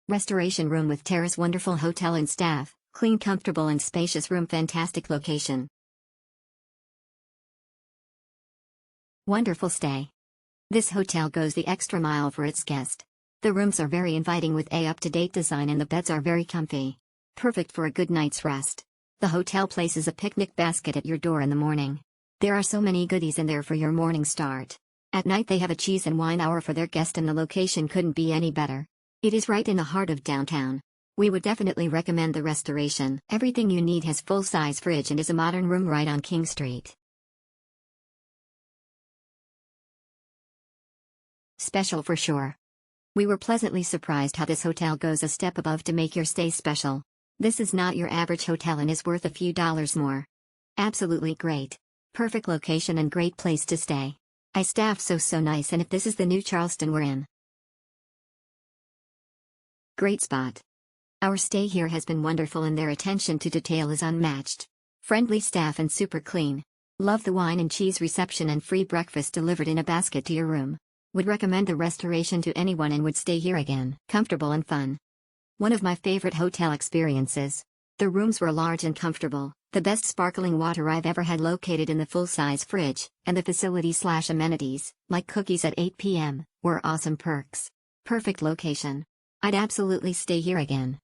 Restoration room with terrace, wonderful hotel and staff, clean, comfortable and spacious room, fantastic location. Wonderful stay. This hotel goes the extra mile for its guest. The rooms are very inviting with a up-to-date design and the beds are very comfy. Perfect for a good night's rest. The hotel places a picnic basket at your door in the morning. There are so many goodies in there for your morning start. At night they have a cheese and wine hour for their guest and the location couldn't be any better. It is right in the heart of downtown. We would definitely recommend the Restoration. Everything you need, has full-size fridge and is a modern room right on King Street. Special for sure. We were pleasantly surprised how this hotel goes a step above to make your stay special. This is not your average hotel and is worth a few dollars more. Absolutely great. Perfect location and great place to stay. Staff so nice, and if this is the new Charleston we're in. Great spot. Our stay here has been wonderful and their attention to detail is unmatched. Friendly staff and super clean. Love the wine and cheese reception and free breakfast delivered in a basket to your room. Would recommend the Restoration to anyone and would stay here again. Comfortable and fun. One of my favorite hotel experiences. The rooms were large and comfortable, the best sparkling water I've ever had located in the full-size fridge, and the facilities/amenities, like cookies at 8 p.m., were awesome perks. Perfect location. I'd absolutely stay here again.